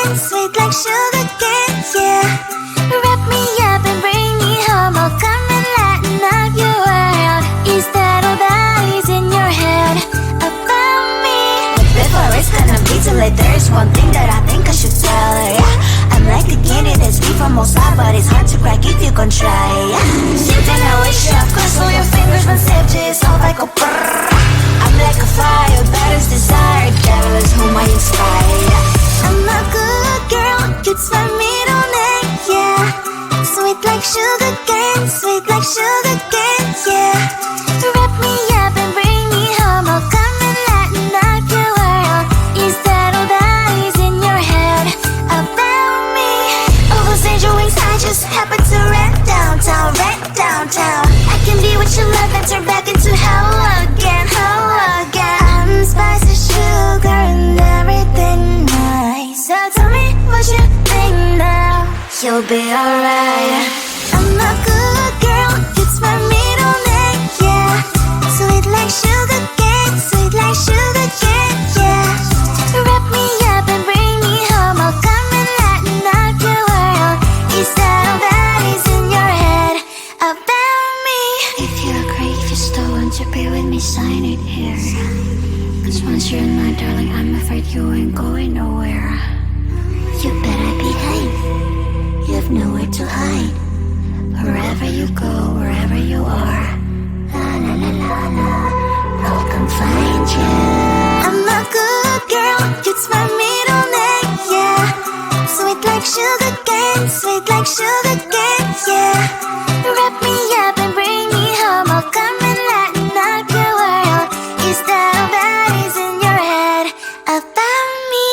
cane, sweet like sugar cane, yeah. Wrap me up and bring me home, I'll come and lighten up your world. Is that all that is in your head about me? But before it's gonna be too late, there's one thing that I think I should tell her, yeah. I'm like the candy that's sweet from outside, but it's hard to crack if you can try, yeah. Shifting I wish up, cross all your fingers when safety is off, I go brrrr. I'm like a fire, that is desire, devil is whom I inspire, yeah. I'm a good girl, it's my middle name, yeah. Sweet like sugar cane, sweet like sugar cane, yeah. Wrap me up and bring me home, I'll come and lighten up your world. Is that all that is in your head about me? All those angel wings I just happen to rent downtown, rent downtown. I can be what you love and turn back into hell again, hell again. I'm spicy sugar and everything nice. So tell me what you think now, you'll be alright. I'm a good girl, it's my middle name, yeah. Sweet like sugar cane, sweet like sugar cane, yeah. Wrap me up and bring me home, I'll come and lighten up your world. Is that all that is in your head about me? If you agree, if you still want to be with me, sign it here. Cause once you're in my darling, I'm afraid you ain't going nowhere. You better behave, you have nowhere to hide. Wherever you go, wherever you are, la la la la la, I'll come find you. I'm a good girl, it's my middle name, yeah. Sweet like sugar cane, sweet like sugar cane, yeah. Wrap me up and bring me home, I'll come and lighten up your world. Is that all that is in your head about me?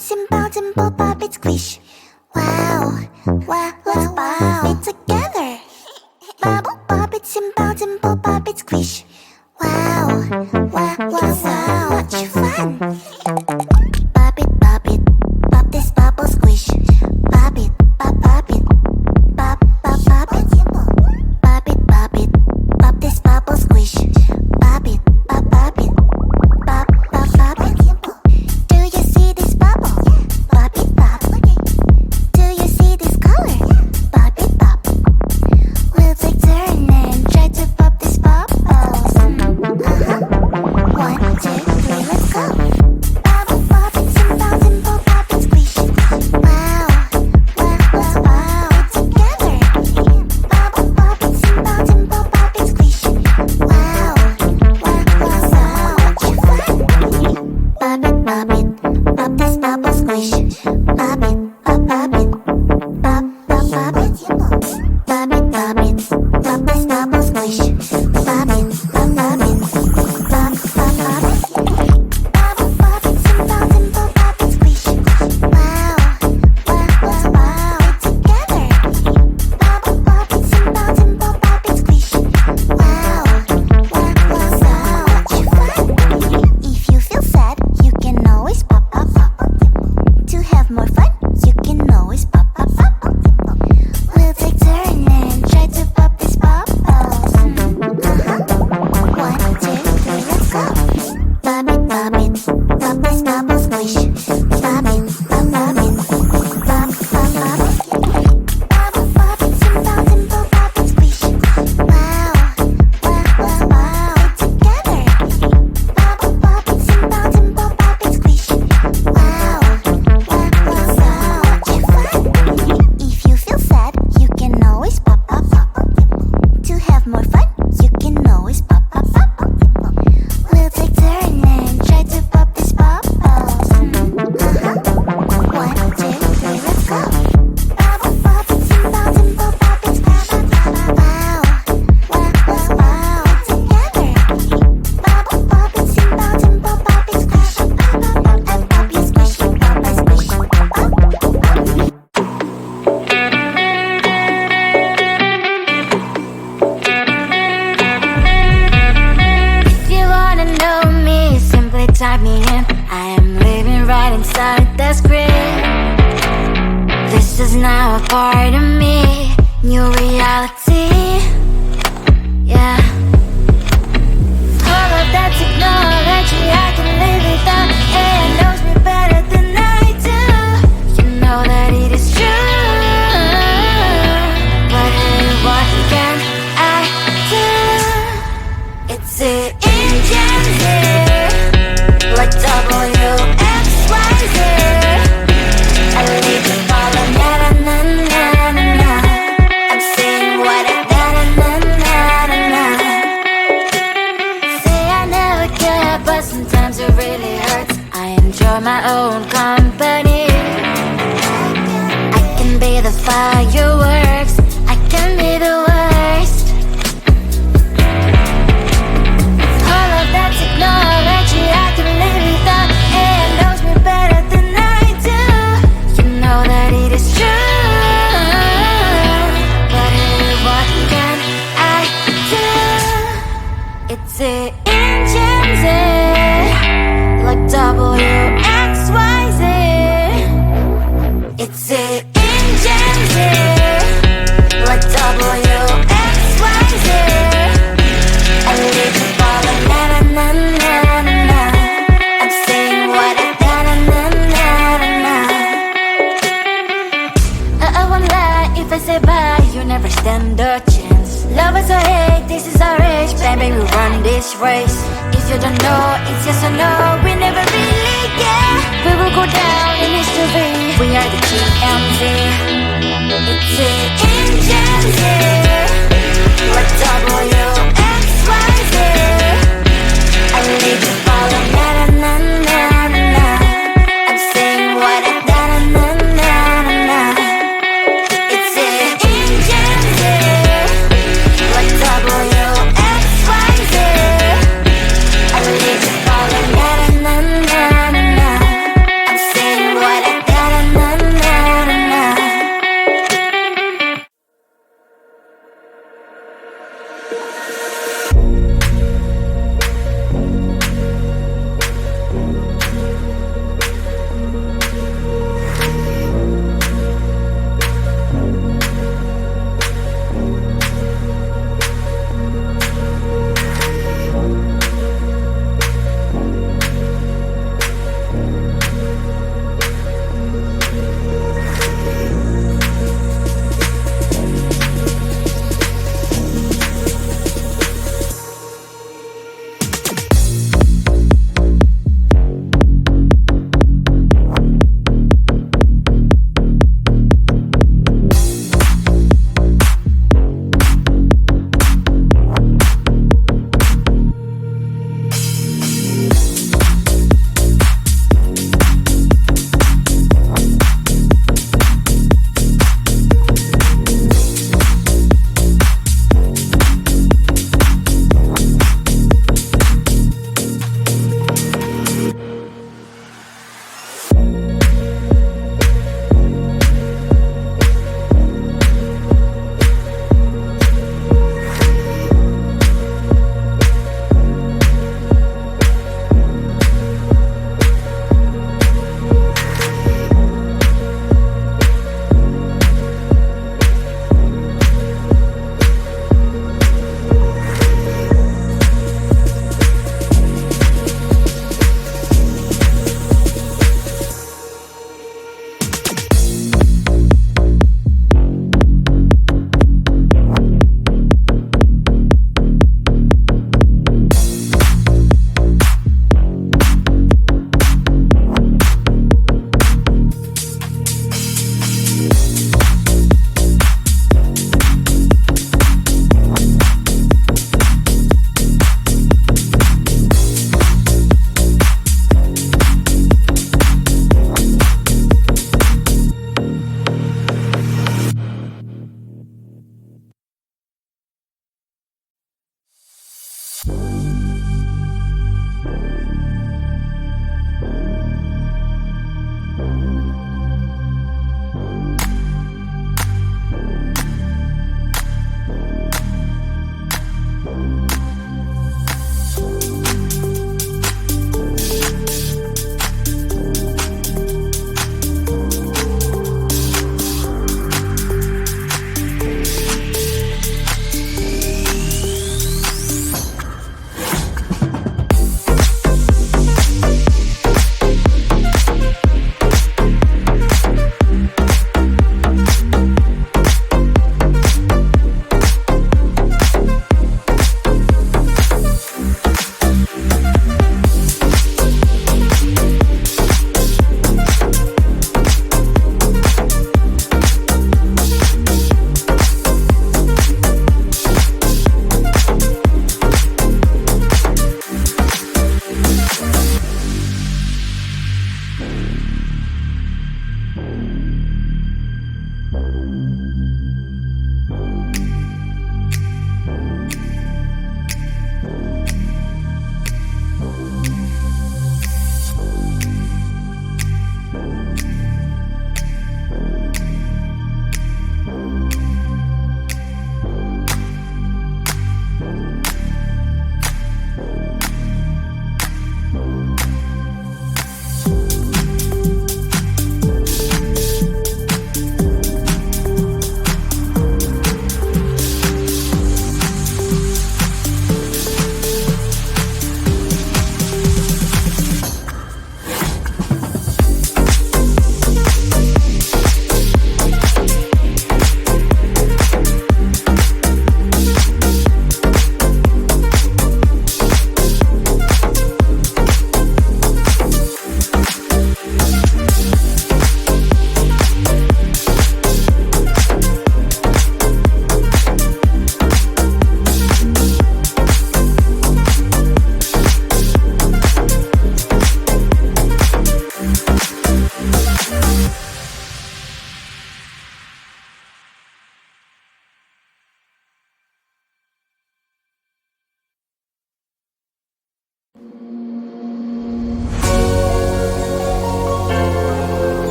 Simple, simple, pop it, squish. Wow, wow, wow, wow. It together. Bubble, pop it, simple, pop it, squish. Wow, wow, wow, wow. Much fun. Pop it, pop this bubble, squish. Pop it, pop it, pop, pop, pop it. Pop it, pop this bubble, squish. Pop it, pop it, pop, pop, pop it. Do you see this bubble? Pop it, pop. Do you see this color? Pop it, pop. We'll take turn and try to pop these bubbles. 1, 2. now a part of me. New reality, yeah. All of that technology I can live without. AI knows me better than I do. You know that it is true. But hey, what can I do? It's the engines here, like WXYZ. I leave you falling, na na na na na na. I'm saying what I na na na na na na. Say I never care, but sometimes it really hurts. I enjoy my own company. I can be the fireworks, I can be the worst. All of that technology I can live without. AI knows me better than I do. You know that it is true. But hey, what can I do? It's the engines, like WXYZ. It's the engines, like WXYZ. I live you falling, na na na na na na. I'm saying what I na na na na na na. I won't lie if I say bye, you never stand a chance. Love us or hate, this is our age. Baby, we run this race. If you don't know, it's yes or no. We never really get. We will go down in history. We are the GMZ. It's the engines, like W